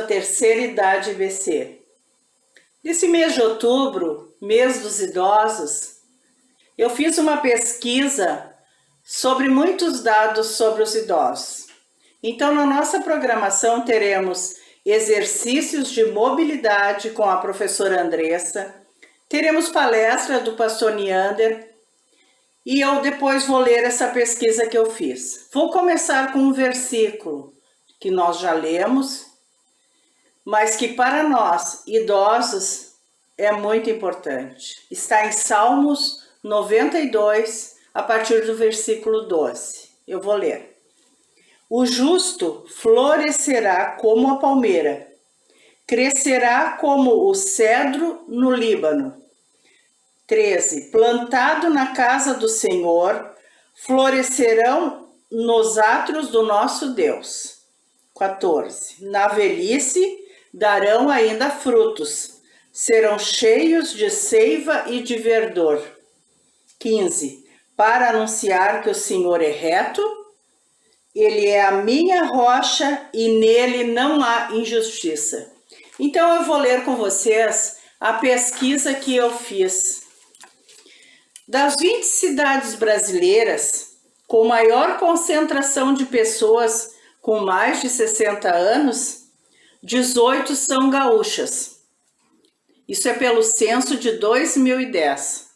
terceira idade IBC. Nesse mês de outubro, mês dos idosos, eu fiz uma pesquisa sobre muitos dados sobre os idosos. Então, na nossa programação teremos exercícios de mobilidade com a professora Andressa, teremos palestra do pastor Neander e eu depois vou ler essa pesquisa que eu fiz. Vou começar com um versículo que nós já lemos, mas que para nós, idosos, é muito importante. Está em Salmos 92, a partir do versículo 12. Eu vou ler. O justo florescerá como a palmeira, crescerá como o cedro no Líbano. 13. Plantado na casa do Senhor, florescerão nos átrios do nosso Deus. 14. Na velhice darão ainda frutos, serão cheios de seiva e de verdor. 15. Para anunciar que o Senhor é reto, Ele é a minha rocha e nele não há injustiça. Então eu vou ler com vocês a pesquisa que eu fiz. Das 20 cidades brasileiras com maior concentração de pessoas com mais de 60 anos, 18 são gaúchas. Isso é pelo censo de 2010.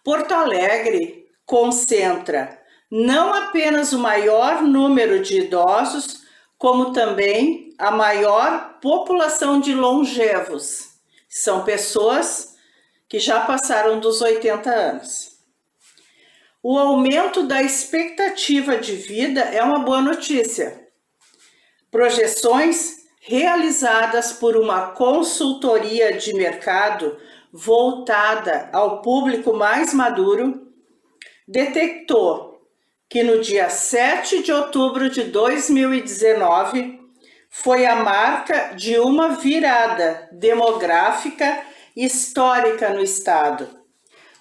Porto Alegre concentra não apenas o maior número de idosos, como também a maior população de longevos. São pessoas que já passaram dos 80 anos. O aumento da expectativa de vida é uma boa notícia. Projeções realizadas por uma consultoria de mercado voltada ao público mais maduro detectou que no dia 7 de outubro de 2019 foi a marca de uma virada demográfica histórica no estado.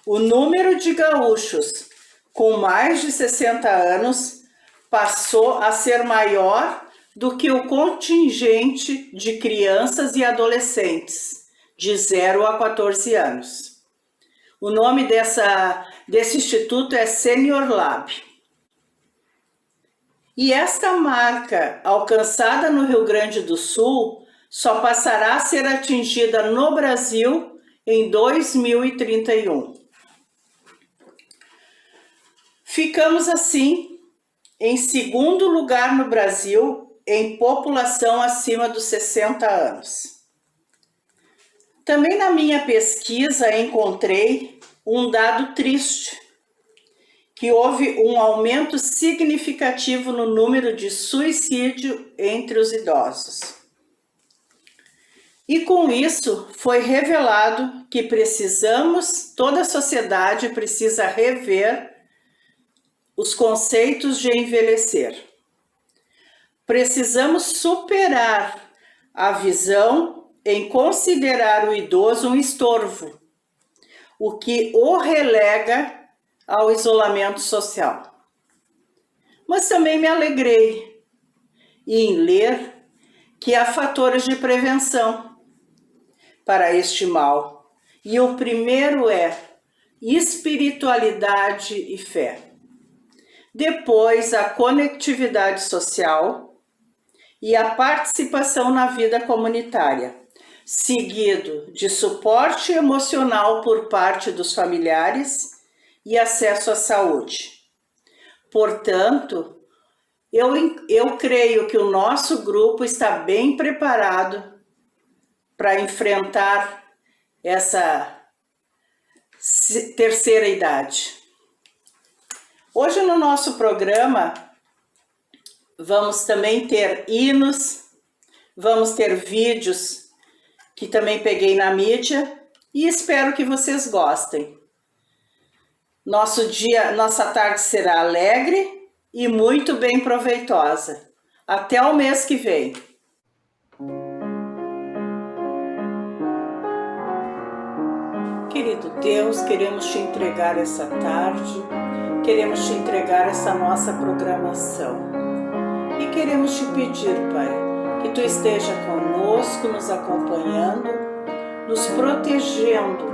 O número de gaúchos com mais de 60 anos passou a ser maior do que o contingente de crianças e adolescentes de 0 a 14 anos. O nome desse instituto é Senior Lab. E esta marca, alcançada no Rio Grande do Sul, só passará a ser atingida no Brasil em 2031. Ficamos assim em segundo lugar no Brasil em população acima dos 60 anos. Também na minha pesquisa encontrei um dado triste, que houve um aumento significativo no número de suicídio entre os idosos. E com isso foi revelado que toda a sociedade precisa rever os conceitos de envelhecer. Precisamos superar a visão em considerar o idoso um estorvo, o que o relega ao isolamento social. Mas também me alegrei em ler que há fatores de prevenção para este mal. E o primeiro é espiritualidade e fé. Depois, a conectividade social e a participação na vida comunitária, seguido de suporte emocional por parte dos familiares e acesso à saúde. Portanto, eu creio que o nosso grupo está bem preparado para enfrentar essa terceira idade. Hoje no nosso programa vamos também ter hinos, vamos ter vídeos que também peguei na mídia e espero que vocês gostem. Nossa tarde será alegre e muito bem proveitosa. Até o mês que vem. Querido Deus, queremos te entregar essa tarde, queremos te entregar essa nossa programação. E queremos te pedir, Pai, que Tu esteja conosco, nos acompanhando, nos protegendo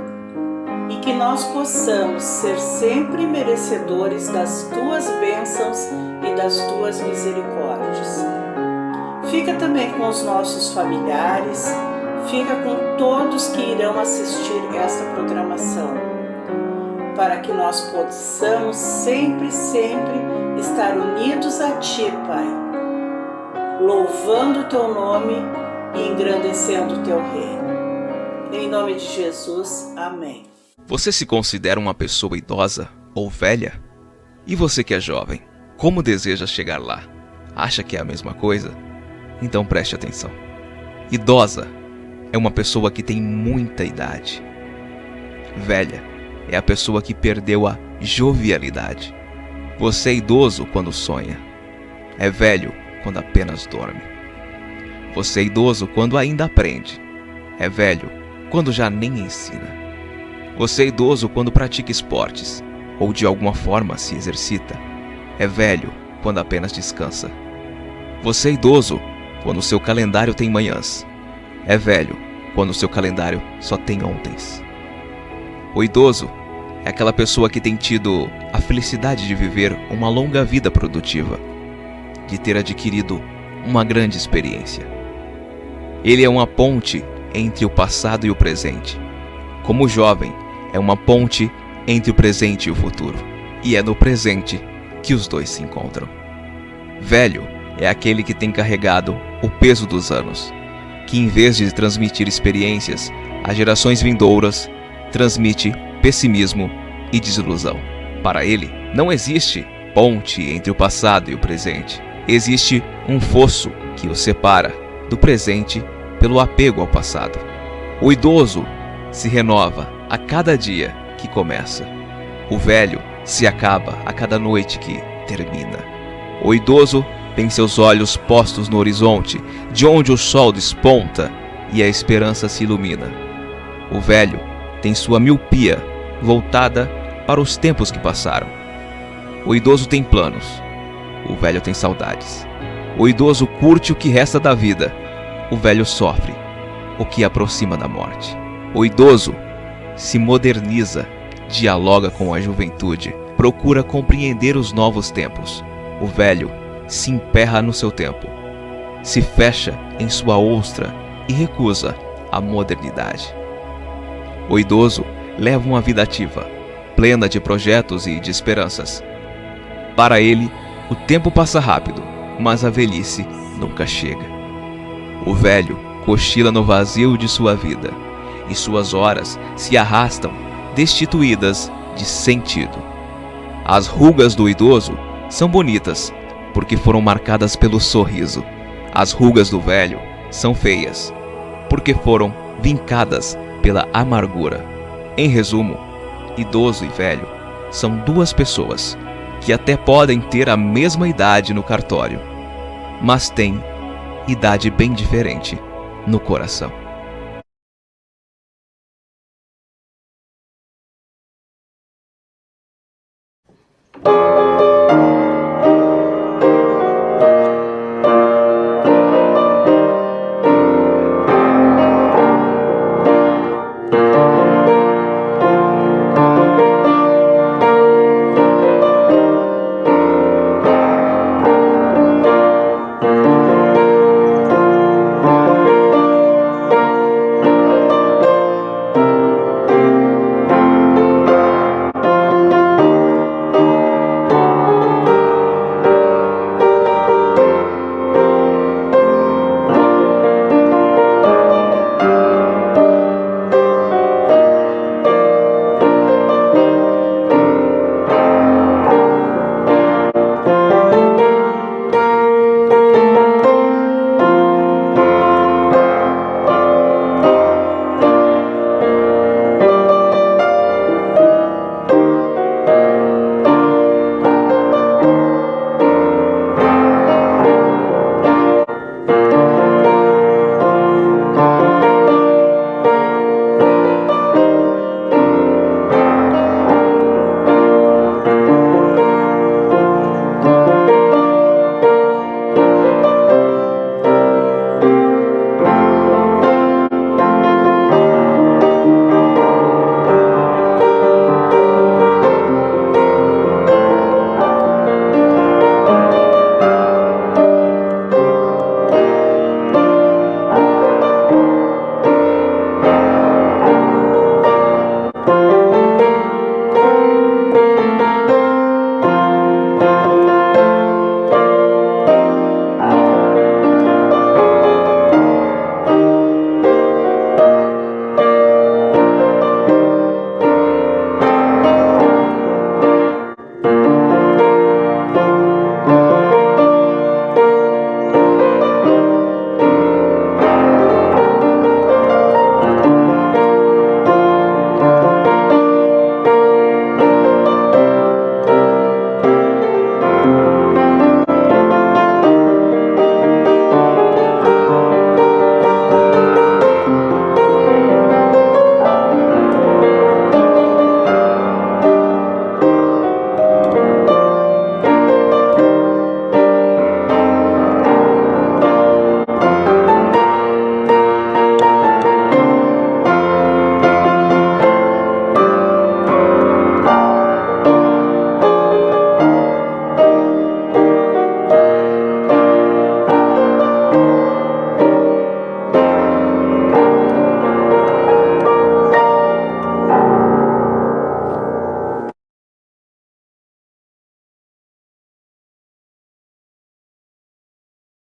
e que nós possamos ser sempre merecedores das Tuas bênçãos e das Tuas misericórdias. Fica também com os nossos familiares, fica com todos que irão assistir esta programação, para que nós possamos sempre estar unidos a Ti, Pai, louvando o Teu nome e engrandecendo o Teu reino. Em nome de Jesus, amém. Você se considera uma pessoa idosa ou velha? E você que é jovem, como deseja chegar lá? Acha que é a mesma coisa? Então preste atenção. Idosa é uma pessoa que tem muita idade. Velha é a pessoa que perdeu a jovialidade. Você é idoso quando sonha. É velho quando apenas dorme. Você é idoso quando ainda aprende. É velho quando já nem ensina. Você é idoso quando pratica esportes ou de alguma forma se exercita. É velho quando apenas descansa. Você é idoso quando seu calendário tem manhãs. É velho quando seu calendário só tem ontens. O idoso é aquela pessoa que tem tido a felicidade de viver uma longa vida produtiva, de ter adquirido uma grande experiência. Ele é uma ponte entre o passado e o presente. Como jovem, é uma ponte entre o presente e o futuro. E é no presente que os dois se encontram. Velho é aquele que tem carregado o peso dos anos, que em vez de transmitir experiências às gerações vindouras, transmite pessimismo e desilusão. Para ele, não existe ponte entre o passado e o presente. Existe um fosso que o separa do presente pelo apego ao passado. O idoso se renova a cada dia que começa. O velho se acaba a cada noite que termina. O idoso tem seus olhos postos no horizonte, de onde o sol desponta e a esperança se ilumina. O velho tem sua miopia voltada para os tempos que passaram. O idoso tem planos. O velho tem saudades. O idoso curte o que resta da vida. O velho sofre o que aproxima da morte. O idoso se moderniza, dialoga com a juventude, procura compreender os novos tempos. O velho se emperra no seu tempo, se fecha em sua ostra e recusa a modernidade. O idoso leva uma vida ativa, plena de projetos e de esperanças. Para ele, o tempo passa rápido, mas a velhice nunca chega. O velho cochila no vazio de sua vida, e suas horas se arrastam, destituídas de sentido. As rugas do idoso são bonitas, porque foram marcadas pelo sorriso. As rugas do velho são feias, porque foram vincadas pela amargura. Em resumo, idoso e velho são duas pessoas que até podem ter a mesma idade no cartório, mas têm idade bem diferente no coração.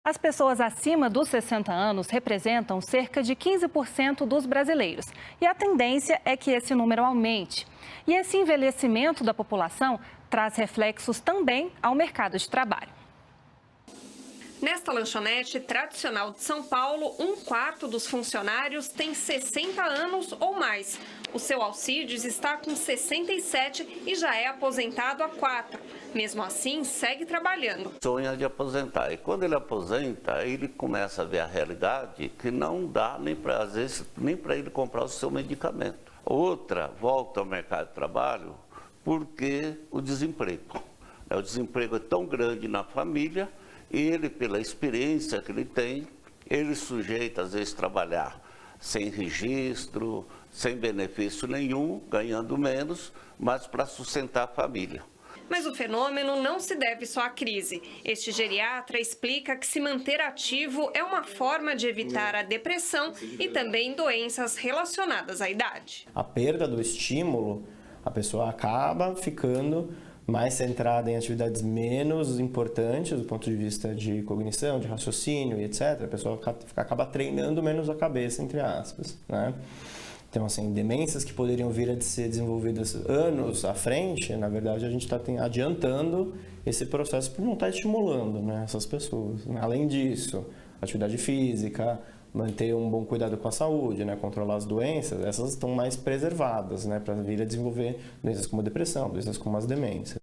As pessoas acima dos 60 anos representam cerca de 15% dos brasileiros e a tendência é que esse número aumente. E esse envelhecimento da população traz reflexos também ao mercado de trabalho. Nesta lanchonete tradicional de São Paulo, 1/4 dos funcionários tem 60 anos ou mais. O seu Alcides está com 67 e já é aposentado há 4. Mesmo assim, segue trabalhando. Sonha de aposentar. E quando ele aposenta, ele começa a ver a realidade que não dá nem para, às vezes, nem para ele comprar o seu medicamento. Outra, volta ao mercado de trabalho porque o desemprego. O desemprego é tão grande na família. Ele, pela experiência que ele tem, ele sujeita às vezes trabalhar sem registro, sem benefício nenhum, ganhando menos, mas para sustentar a família. Mas o fenômeno não se deve só à crise. Este geriatra explica que se manter ativo é uma forma de evitar a depressão e também doenças relacionadas à idade. A perda do estímulo, a pessoa acaba ficando mais centrada em atividades menos importantes do ponto de vista de cognição, de raciocínio e etc. A pessoa acaba treinando menos a cabeça, entre aspas, né? Então, assim, demências que poderiam vir a ser desenvolvidas anos à frente, na verdade, a gente está adiantando esse processo por não estar estimulando, né, essas pessoas. Além disso, atividade física, manter um bom cuidado com a saúde, né, controlar as doenças, essas estão mais preservadas, né, para vir a desenvolver doenças como a depressão, doenças como as demências.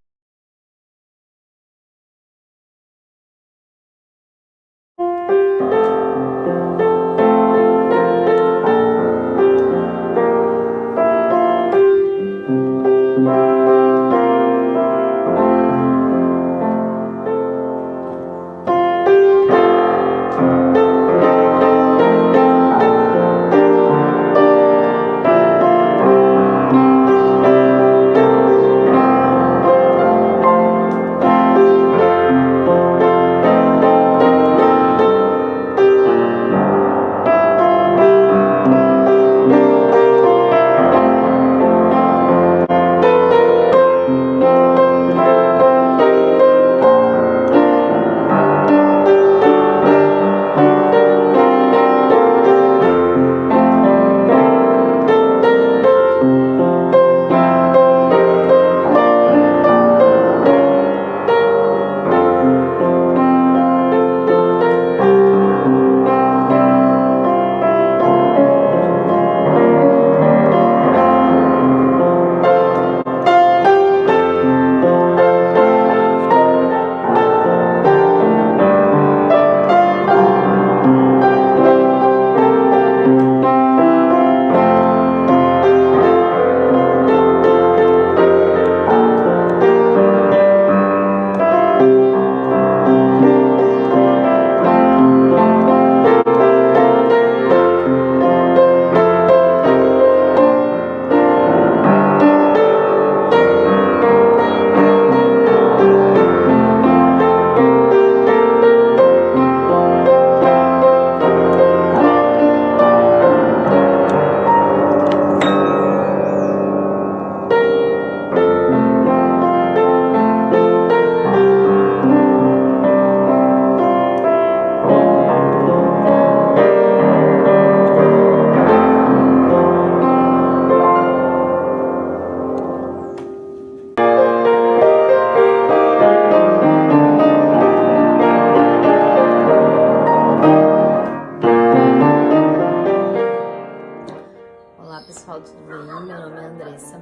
pessoal, tudo bem? Meu nome é Andressa,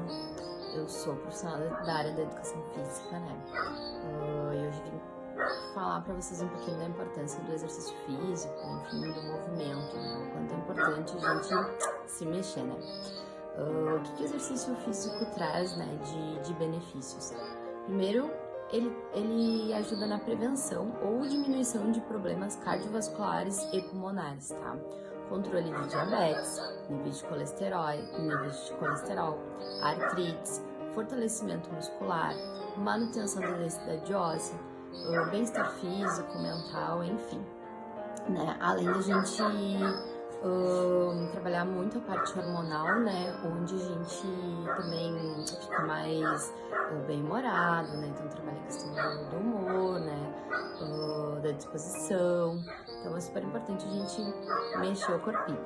eu sou profissional da área da educação física, né? E hoje vim falar para vocês um pouquinho da importância do exercício físico, enfim, do movimento, né? O quanto é importante a gente se mexer, né? O que o exercício físico traz, né, de benefícios? Primeiro, ele ajuda na prevenção ou diminuição de problemas cardiovasculares e pulmonares, tá? Controle de diabetes, níveis de colesterol, artrites, fortalecimento muscular, manutenção da densidade óssea, bem-estar físico, mental, enfim, né? Além da gente trabalhar muito a parte hormonal, né? Onde a gente também fica mais bem-humorado, né? Então trabalha a questão do humor, né? Da da disposição. Então é super importante a gente mexer o corpinho.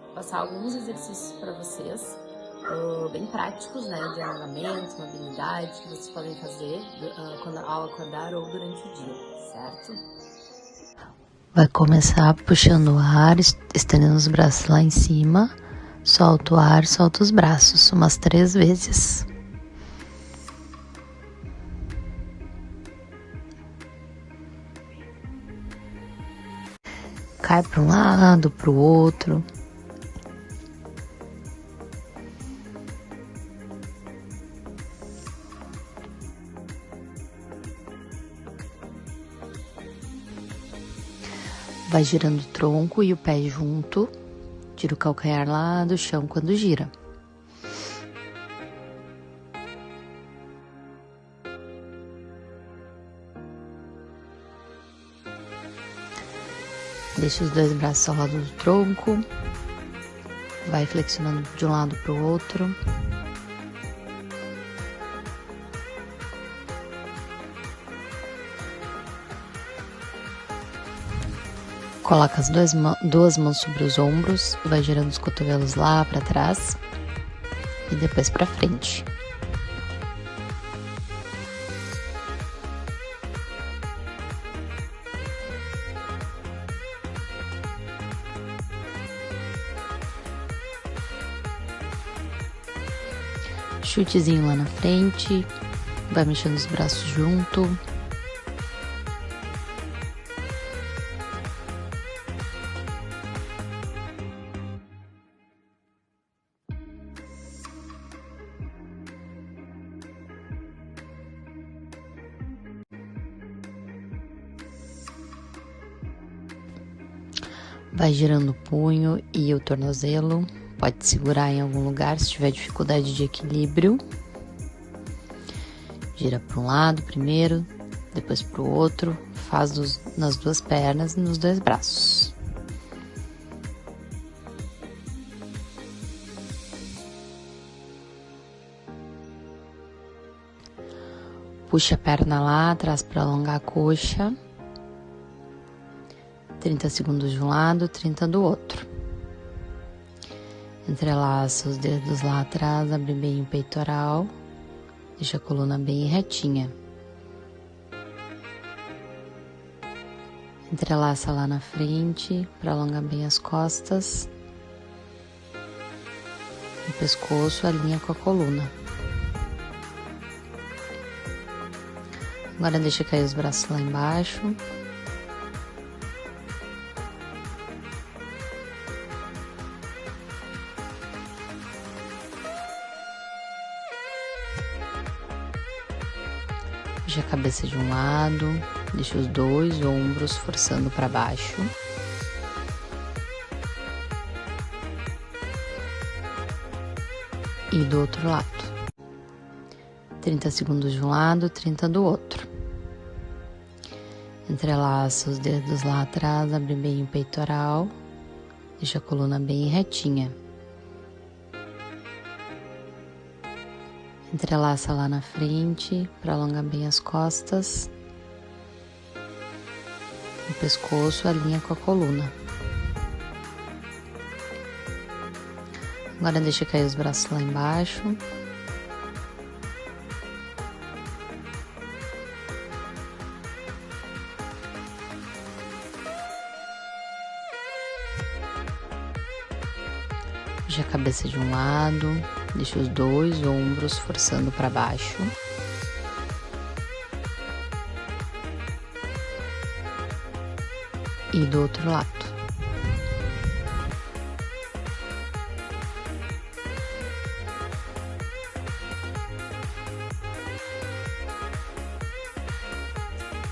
Vou passar alguns exercícios para vocês, bem práticos, né, de alongamento, mobilidade, que vocês podem fazer ao acordar ou durante o dia, certo? Vai começar puxando o ar, estendendo os braços lá em cima, solta o ar, solta os braços, umas 3 vezes. Cai para um lado, para o outro. Vai girando o tronco e o pé junto. Tira o calcanhar lá do chão quando gira. Deixa os 2 braços ao lado do tronco. Vai flexionando de um lado para o outro. Coloca as duas mãos sobre os ombros, vai girando os cotovelos lá para trás e depois para frente. Chutezinho lá na frente, vai mexendo os braços junto. Vai girando o punho e o tornozelo, pode segurar em algum lugar se tiver dificuldade de equilíbrio. Gira para um lado primeiro, depois para o outro, faz nas 2 pernas e nos 2 braços. Puxa a perna lá atrás para alongar a coxa. 30 segundos de um lado, 30 do outro. Entrelaça os dedos lá atrás, abre bem o peitoral. Deixa a coluna bem retinha. Entrelaça lá na frente, para alongar bem as costas. O pescoço alinha com a coluna. Agora deixa cair os braços lá embaixo. Puxa a cabeça de um lado, deixa os 2 ombros forçando para baixo. E do outro lado. 30 segundos de um lado, 30 do outro. Entrelaça os dedos lá atrás, abre bem o peitoral. Deixa a coluna bem retinha. Entrelaça lá na frente, para alongar bem as costas. O pescoço alinha com a coluna. Agora deixa cair os braços lá embaixo. Puxa a cabeça de um lado, deixa os 2 ombros forçando para baixo. E do outro lado.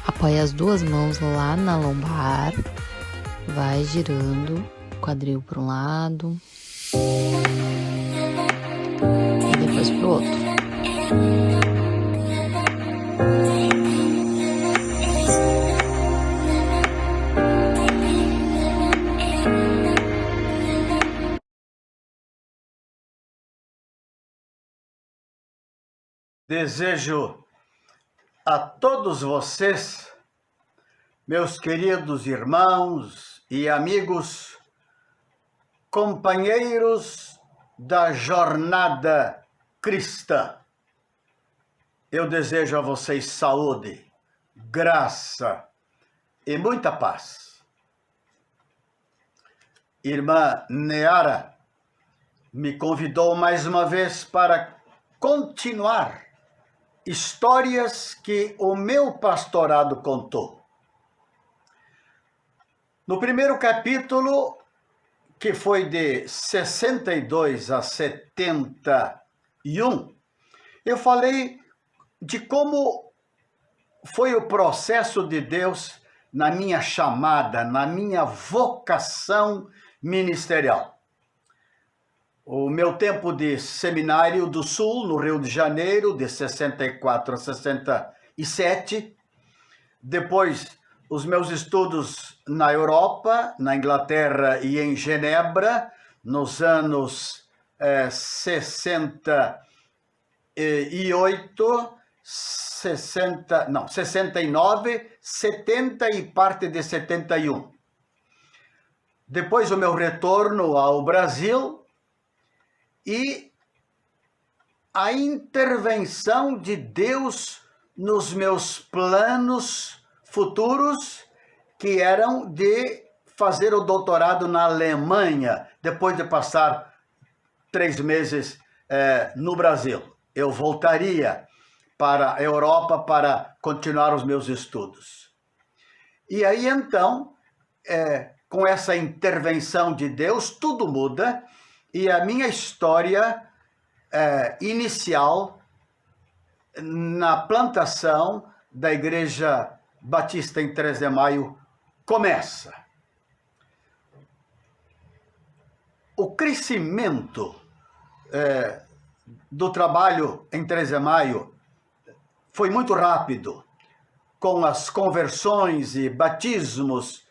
Apoia as 2 mãos lá na lombar, vai girando o quadril para um lado. E depois pro outro. Desejo a todos vocês meus queridos irmãos e amigos, companheiros da jornada cristã. Eu desejo a vocês saúde, graça e muita paz. Irmã Neara me convidou mais uma vez para continuar histórias que o meu pastorado contou. No primeiro capítulo, que foi de 62 a 71, eu falei de como foi o processo de Deus na minha chamada, na minha vocação ministerial. O meu tempo de seminário do Sul, no Rio de Janeiro, de 64 a 67. Depois, os meus estudos na Europa, na Inglaterra e em Genebra, nos anos 68, 69, 70 e parte de 71. Depois, o meu retorno ao Brasil, e a intervenção de Deus nos meus planos futuros, que eram de fazer o doutorado na Alemanha, depois de passar 3 meses no Brasil. Eu voltaria para a Europa para continuar os meus estudos. E aí, então, com essa intervenção de Deus, tudo muda. E a minha história inicial na plantação da Igreja Batista em 3 de Maio começa. O crescimento do trabalho em 3 de Maio foi muito rápido, com as conversões e batismos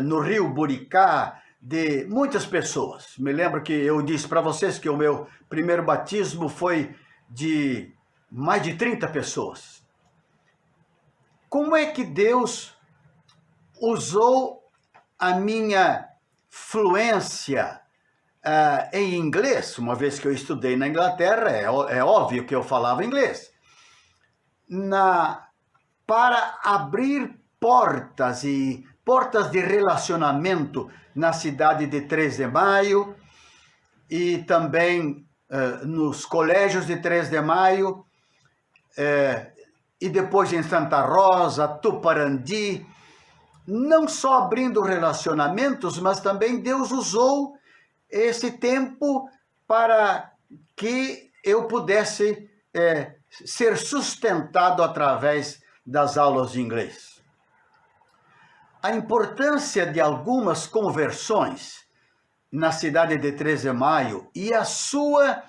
no Rio Buricá, de muitas pessoas. Me lembro que eu disse para vocês que o meu primeiro batismo foi de mais de 30 pessoas. Como é que Deus usou a minha fluência em inglês, uma vez que eu estudei na Inglaterra, é óbvio que eu falava inglês, para abrir portas de relacionamento na cidade de 3 de Maio e também nos colégios de 3 de Maio e depois em Santa Rosa, Tuparandi, não só abrindo relacionamentos, mas também Deus usou esse tempo para que eu pudesse ser sustentado através das aulas de inglês. A importância de algumas conversões na cidade de 3 de Maio e a sua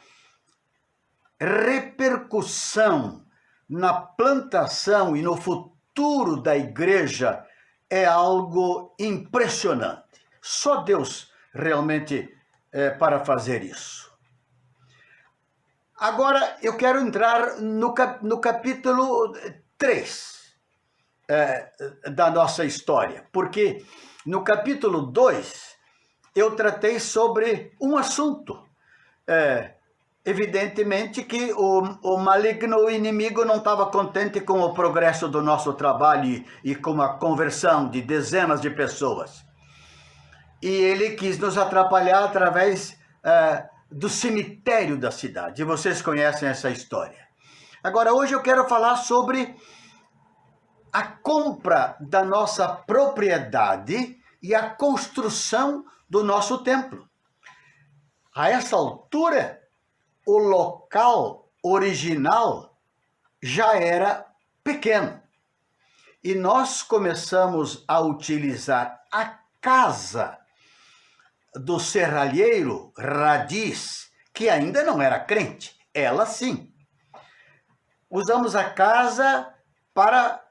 repercussão na plantação e no futuro da igreja é algo impressionante. Só Deus realmente para fazer isso. Agora eu quero entrar no capítulo 3. Da nossa história, porque no capítulo 2 eu tratei sobre um assunto. Evidentemente que o maligno inimigo não estava contente com o progresso do nosso trabalho e com a conversão de dezenas de pessoas. E ele quis nos atrapalhar através do cemitério da cidade. E vocês conhecem essa história. Agora, hoje eu quero falar sobre a compra da nossa propriedade e a construção do nosso templo. A essa altura, o local original já era pequeno. E nós começamos a utilizar a casa do serralheiro Radiz, que ainda não era crente. Ela sim. Usamos a casa para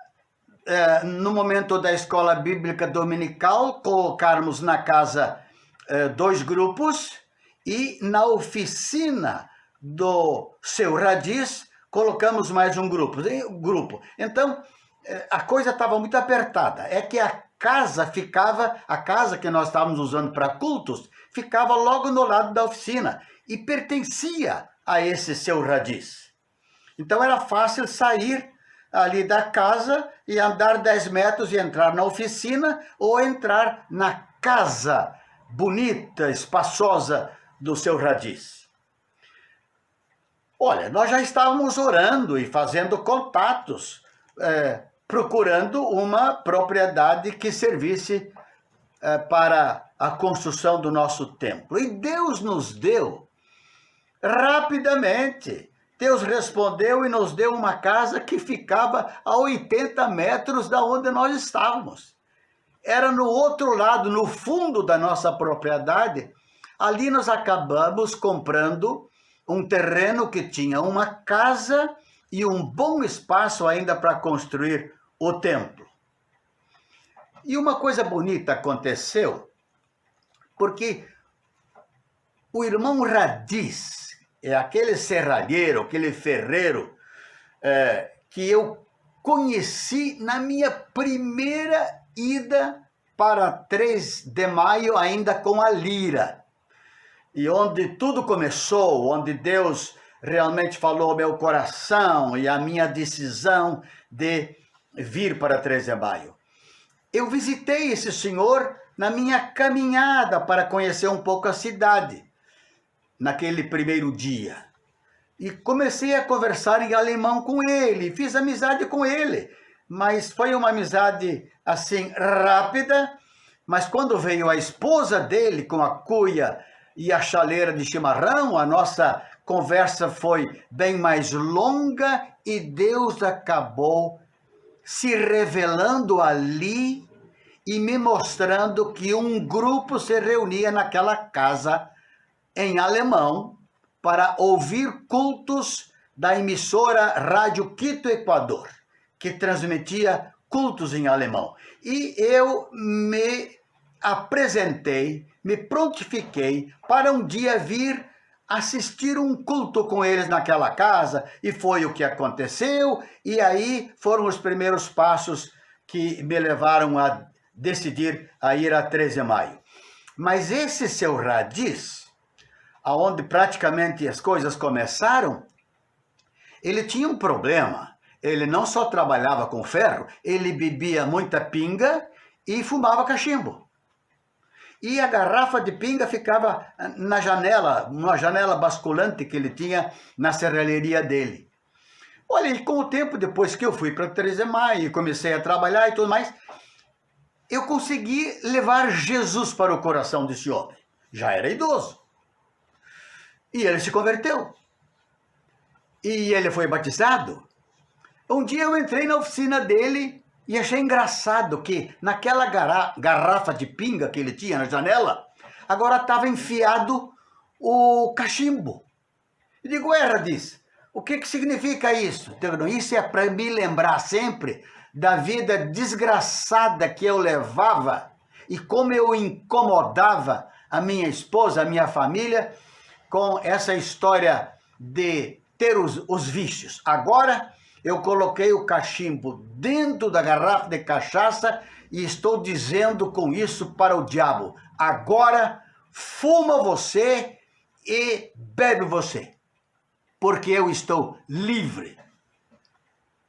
no momento da escola bíblica dominical, colocarmos na casa 2 grupos e na oficina do seu Radiz colocamos mais um grupo. Então, a coisa estava muito apertada. É que a casa que nós estávamos usando para cultos, ficava logo no lado da oficina e pertencia a esse seu Radiz. Então era fácil sair ali da casa e andar 10 metros e entrar na oficina ou entrar na casa bonita, espaçosa do seu Radiz. Olha, nós já estávamos orando e fazendo contatos, procurando uma propriedade que servisse para a construção do nosso templo. E Deus nos deu rapidamente. Deus respondeu e nos deu uma casa que ficava a 80 metros da onde nós estávamos. Era no outro lado, no fundo da nossa propriedade. Ali nós acabamos comprando um terreno que tinha uma casa e um bom espaço ainda para construir o templo. E uma coisa bonita aconteceu, porque o irmão Radiz, é aquele serralheiro, aquele ferreiro que eu conheci na minha primeira ida para 3 de maio, ainda com a lira. E onde tudo começou, onde Deus realmente falou ao meu coração e a minha decisão de vir para 3 de maio. Eu visitei esse senhor na minha caminhada para conhecer um pouco a cidade, naquele primeiro dia. E comecei a conversar em alemão com ele, fiz amizade com ele, mas foi uma amizade assim rápida. Mas quando veio a esposa dele com a cuia e a chaleira de chimarrão, a nossa conversa foi bem mais longa e Deus acabou se revelando ali e me mostrando que um grupo se reunia naquela casa em alemão para ouvir cultos da emissora Rádio Quito Equador, que transmitia cultos em alemão. E eu me apresentei, me prontifiquei para um dia vir assistir um culto com eles naquela casa, e foi o que aconteceu, e aí foram os primeiros passos que me levaram a decidir a ir a 3 de maio. Mas esse seu Radiz, aonde praticamente as coisas começaram, ele tinha um problema. Ele não só trabalhava com ferro, ele bebia muita pinga e fumava cachimbo. E a garrafa de pinga ficava na janela, uma janela basculante que ele tinha na serralheria dele. Olha, e com o tempo, depois que eu fui para 3 de maio e comecei a trabalhar e tudo mais, eu consegui levar Jesus para o coração desse homem. Já era idoso. E ele se converteu. E ele foi batizado. Um dia eu entrei na oficina dele e achei engraçado que naquela garrafa de pinga que ele tinha na janela, agora estava enfiado o cachimbo. Eu digo, Radiz, o que significa isso? Então, isso é para me lembrar sempre da vida desgraçada que eu levava e como eu incomodava a minha esposa, a minha família, com essa história de ter os vícios. Agora eu coloquei o cachimbo dentro da garrafa de cachaça e estou dizendo com isso para o diabo, agora fuma você e bebe você, porque eu estou livre.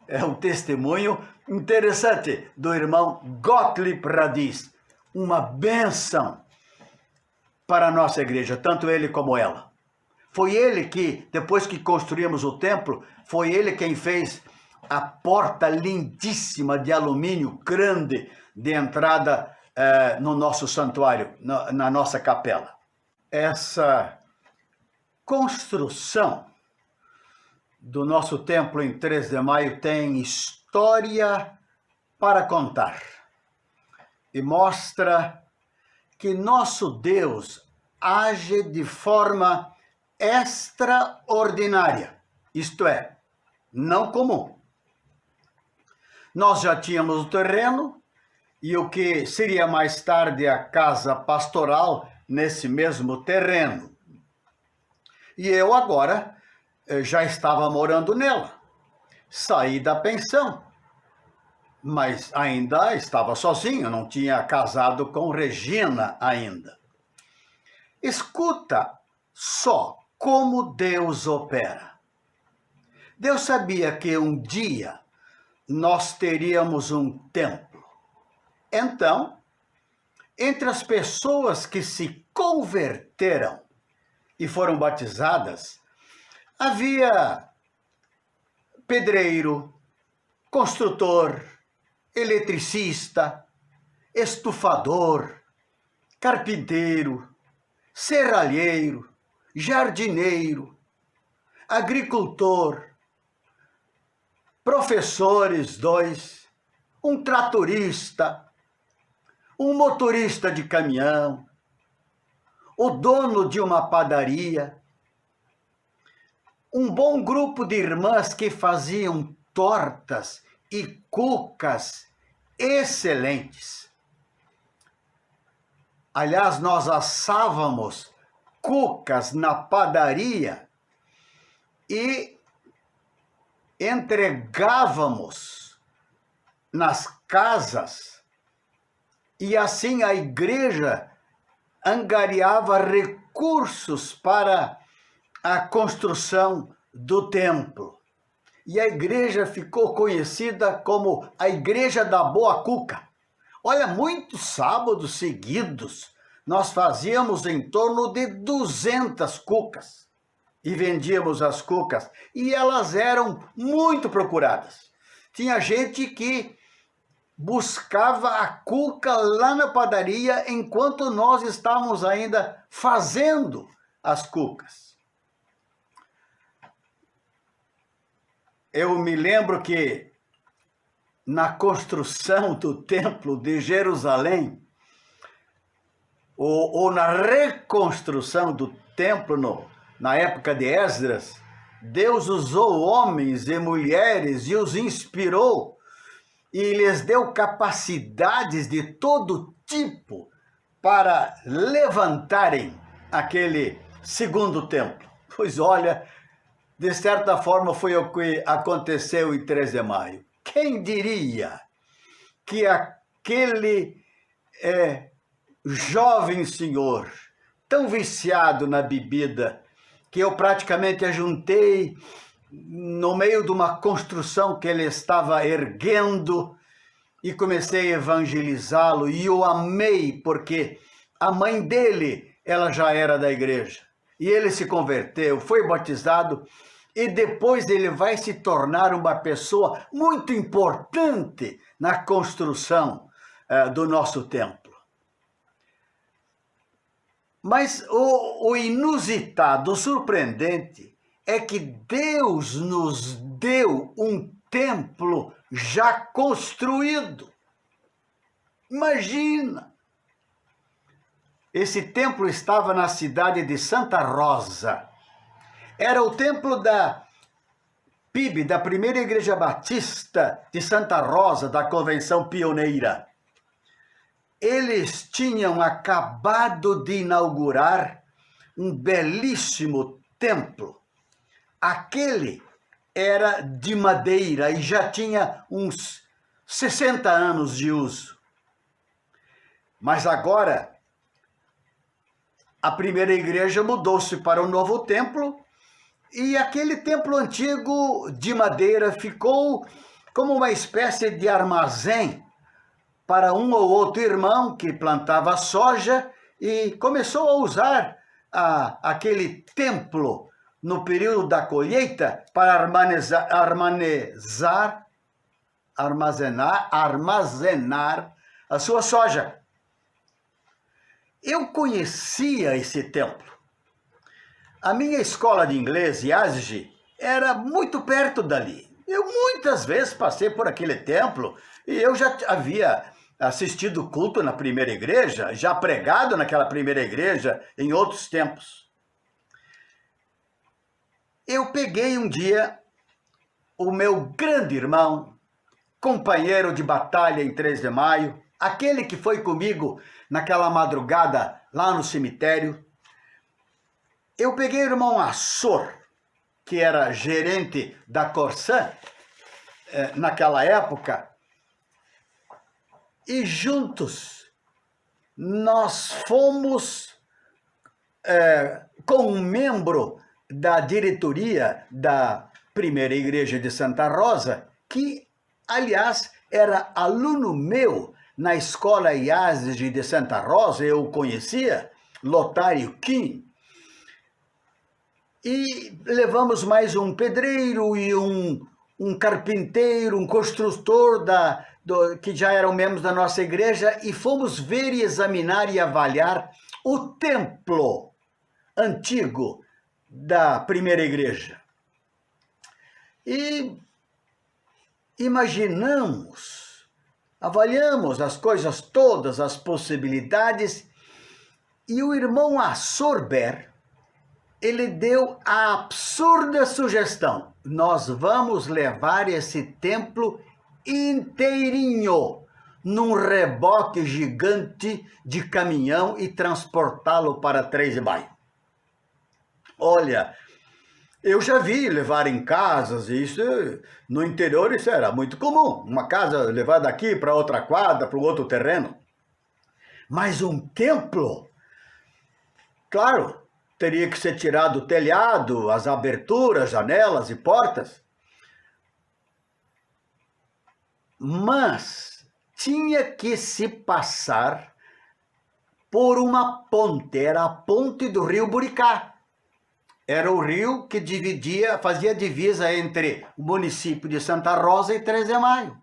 É um testemunho interessante do irmão Gottlieb Radiz, uma bênção para a nossa igreja, tanto ele como ela. Foi ele que, depois que construímos o templo, foi ele quem fez a porta lindíssima de alumínio grande de entrada no nosso santuário, na nossa capela. Essa construção do nosso templo em 3 de maio tem história para contar e mostra que nosso Deus age de forma extraordinária, isto é, não comum. Nós já tínhamos o terreno e o que seria mais tarde a casa pastoral nesse mesmo terreno. E eu agora já estava morando nela. Saí da pensão mas ainda estava sozinho, não tinha casado com Regina ainda. Escuta só como Deus opera. Deus sabia que um dia nós teríamos um templo. Então, entre as pessoas que se converteram e foram batizadas, havia pedreiro, construtor, eletricista, estufador, carpinteiro, serralheiro, jardineiro, agricultor, professores, 2, um tratorista, um motorista de caminhão, o dono de uma padaria, um bom grupo de irmãs que faziam tortas e cucas excelentes. Aliás, nós assávamos cucas na padaria e entregávamos nas casas, e assim a igreja angariava recursos para a construção do templo. E a igreja ficou conhecida como a Igreja da Boa Cuca. Olha, muitos sábados seguidos, nós fazíamos em torno de 200 cucas. E vendíamos as cucas. E elas eram muito procuradas. Tinha gente que buscava a cuca lá na padaria enquanto nós estávamos ainda fazendo as cucas. Eu me lembro que na construção do Templo de Jerusalém, ou na reconstrução do templo na época de Esdras, Deus usou homens e mulheres e os inspirou e lhes deu capacidades de todo tipo para levantarem aquele segundo templo. Pois olha, de certa forma foi o que aconteceu em 3 de maio. Quem diria que aquele jovem senhor, tão viciado na bebida, que eu praticamente ajuntei no meio de uma construção que ele estava erguendo e comecei a evangelizá-lo, e eu amei porque a mãe dele, ela já era da igreja, e ele se converteu, foi batizado, e depois ele vai se tornar uma pessoa muito importante na construção do nosso templo. Mas o inusitado, o surpreendente, é que Deus nos deu um templo já construído. Imagina! Esse templo estava na cidade de Santa Rosa. Era o templo da PIB, da Primeira Igreja Batista de Santa Rosa, da Convenção Pioneira. Eles tinham acabado de inaugurar um belíssimo templo. Aquele era de madeira e já tinha uns 60 anos de uso. Mas agora, a primeira igreja mudou-se para o novo templo e aquele templo antigo de madeira ficou como uma espécie de armazém para um ou outro irmão que plantava soja e começou a usar aquele templo no período da colheita para armazenar a sua soja. Eu conhecia esse templo. A minha escola de inglês, IASG, era muito perto dali. Eu muitas vezes passei por aquele templo e eu já havia assistido o culto na primeira igreja, já pregado naquela primeira igreja em outros tempos. Eu peguei um dia o meu grande irmão, companheiro de batalha em 3 de maio, aquele que foi comigo naquela madrugada lá no cemitério. Eu peguei o irmão Assor, que era gerente da Corsã naquela época, e juntos nós fomos com um membro da diretoria da primeira igreja de Santa Rosa, que, aliás, era aluno meu na escola IASG de Santa Rosa, eu o conhecia, Lotário Kim, e levamos mais um pedreiro e um carpinteiro, um construtor que já eram membros da nossa igreja, e fomos ver e examinar e avaliar o templo antigo da primeira igreja. E avaliamos as coisas todas, as possibilidades, e o irmão Assorber, ele deu a absurda sugestão: nós vamos levar esse templo inteirinho num reboque gigante de caminhão e transportá-lo para 3 de Maio. Olha, eu já vi levar em casas, isso no interior isso era muito comum, uma casa levar daqui para outra quadra, para o outro terreno. Mas um templo, claro, teria que ser tirado o telhado, as aberturas, janelas e portas. Mas tinha que se passar por uma ponte, era a ponte do rio Buricá. Era o rio que fazia divisa entre o município de Santa Rosa e 3 de Maio.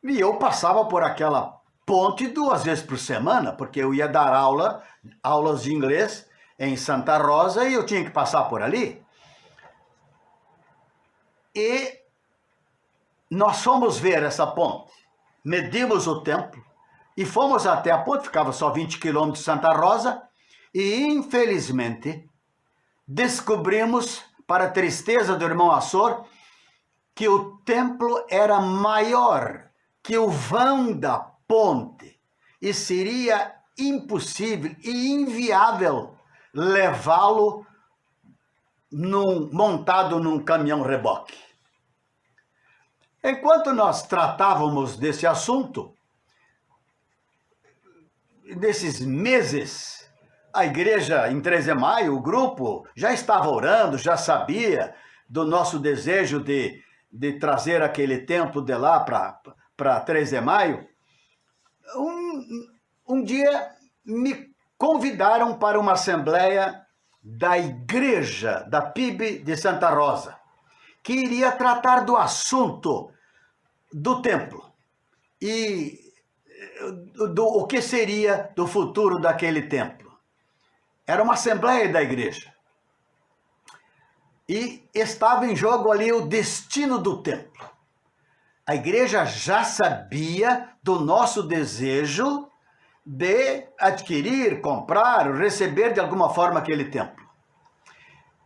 E eu passava por aquela ponte 2 vezes por semana, porque eu ia dar aulas de inglês em Santa Rosa e eu tinha que passar por ali. E nós fomos ver essa ponte, medimos o templo e fomos até a ponte, ficava só 20 quilômetros de Santa Rosa, e infelizmente descobrimos, para a tristeza do irmão Assor, que o templo era maior que o vão da ponte e seria impossível e inviável levá-lo montado num caminhão reboque. Enquanto nós tratávamos desse assunto, nesses meses, a igreja em 3 de Maio, o grupo, já estava orando, já sabia do nosso desejo de trazer aquele templo de lá para 3 de Maio. Um dia me convidaram para uma assembleia da igreja da PIB de Santa Rosa, que iria tratar do assunto do templo e o que seria do futuro daquele templo. Era uma assembleia da igreja. E estava em jogo ali o destino do templo. A igreja já sabia do nosso desejo de adquirir, comprar, receber de alguma forma aquele templo.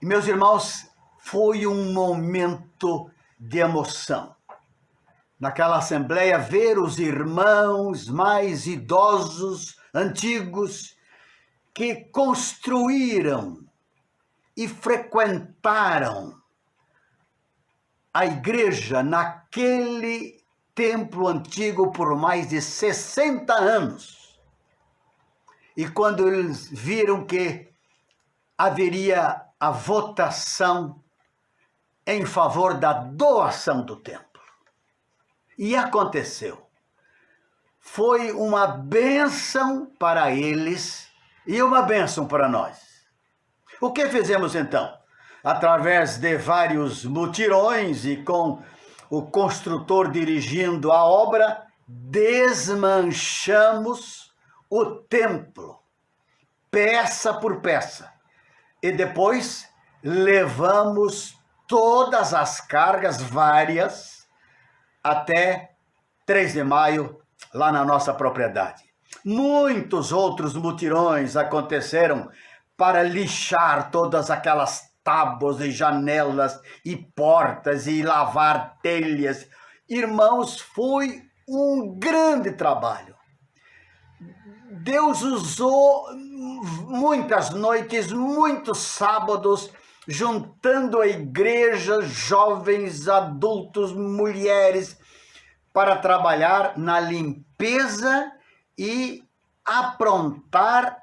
E, meus irmãos, foi um momento de emoção. Naquela assembleia, ver os irmãos mais idosos, antigos, que construíram e frequentaram a igreja naquele templo antigo por mais de 60 anos. E quando eles viram que haveria a votação em favor da doação do templo. E aconteceu. Foi uma bênção para eles e uma bênção para nós. O que fizemos então? Através de vários mutirões e com o construtor dirigindo a obra, desmanchamos o templo, peça por peça. E depois levamos todas as cargas várias até 3 de Maio, lá na nossa propriedade. Muitos outros mutirões aconteceram para lixar todas aquelas tábuas e janelas e portas e lavar telhas. Irmãos, foi um grande trabalho. Deus usou muitas noites, muitos sábados, juntando a igreja, jovens, adultos, mulheres, para trabalhar na limpeza e aprontar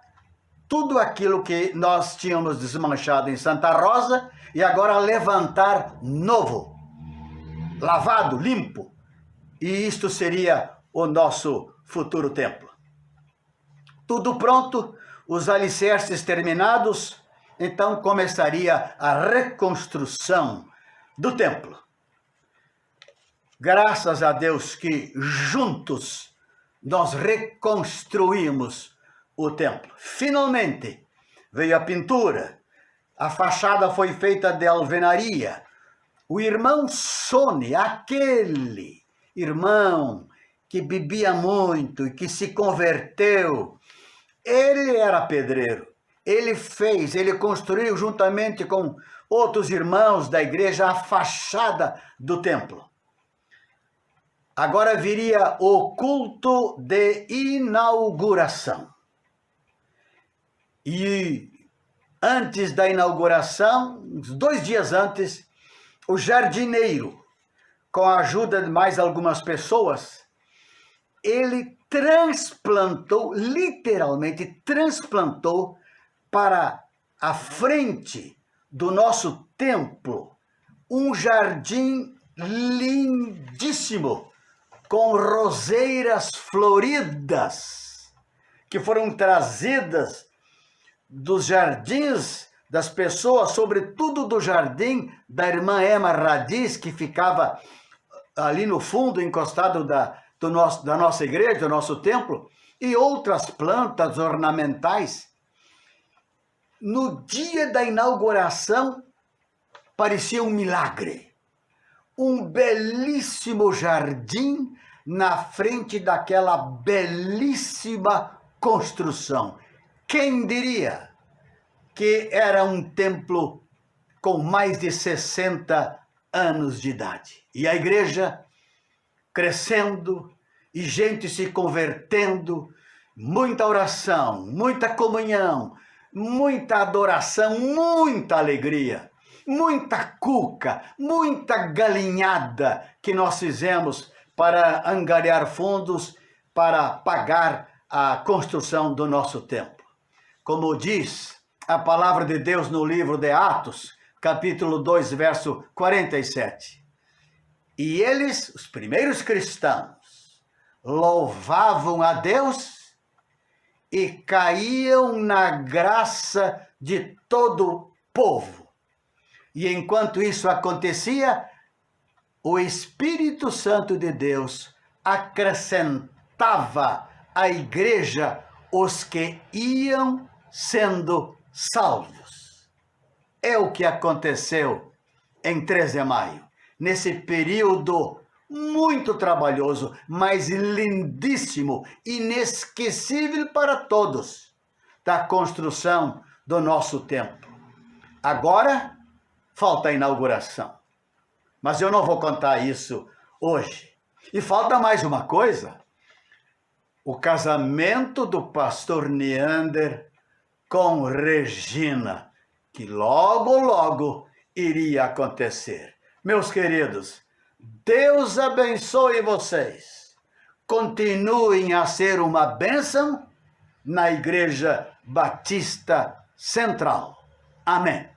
tudo aquilo que nós tínhamos desmanchado em Santa Rosa e agora levantar novo, lavado, limpo. E isto seria o nosso futuro templo. Tudo pronto, os alicerces terminados, então começaria a reconstrução do templo. Graças a Deus que juntos nós reconstruímos o templo. Finalmente veio a pintura, a fachada foi feita de alvenaria. O irmão Sone, aquele irmão que bebia muito e que se converteu, ele era pedreiro. Ele construiu juntamente com outros irmãos da igreja a fachada do templo. Agora viria o culto de inauguração. E antes da inauguração, uns 2 dias antes, o jardineiro, com a ajuda de mais algumas pessoas, ele transplantou, literalmente transplantou para a frente do nosso templo um jardim lindíssimo, com roseiras floridas, que foram trazidas dos jardins das pessoas, sobretudo do jardim da irmã Emma Radiz, que ficava ali no fundo, encostado da nossa igreja, do nosso templo, e outras plantas ornamentais. No dia da inauguração, parecia um milagre. Um belíssimo jardim na frente daquela belíssima construção. Quem diria que era um templo com mais de 60 anos de idade? E a igreja crescendo e gente se convertendo, muita oração, muita comunhão, muita adoração, muita alegria, muita cuca, muita galinhada que nós fizemos para angariar fundos para pagar a construção do nosso templo. Como diz a palavra de Deus no livro de Atos, capítulo 2, verso 47. E eles, os primeiros cristãos, louvavam a Deus e caíam na graça de todo o povo. E enquanto isso acontecia, o Espírito Santo de Deus acrescentava à igreja os que iam sendo salvos. É o que aconteceu em 3 de maio, nesse período muito trabalhoso, mas lindíssimo, inesquecível para todos, da construção do nosso templo. Agora, falta a inauguração. Mas eu não vou contar isso hoje. E falta mais uma coisa. O casamento do pastor Neander com Regina, que logo, logo iria acontecer. Meus queridos, Deus abençoe vocês. Continuem a ser uma bênção na Igreja Batista Central. Amém.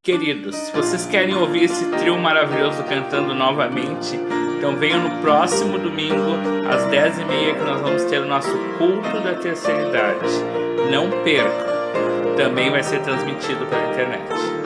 Queridos, se vocês querem ouvir esse trio maravilhoso cantando novamente, então venham no próximo domingo, às 10h30, que nós vamos ter o nosso culto da terceira idade. Não percam! Também vai ser transmitido pela internet.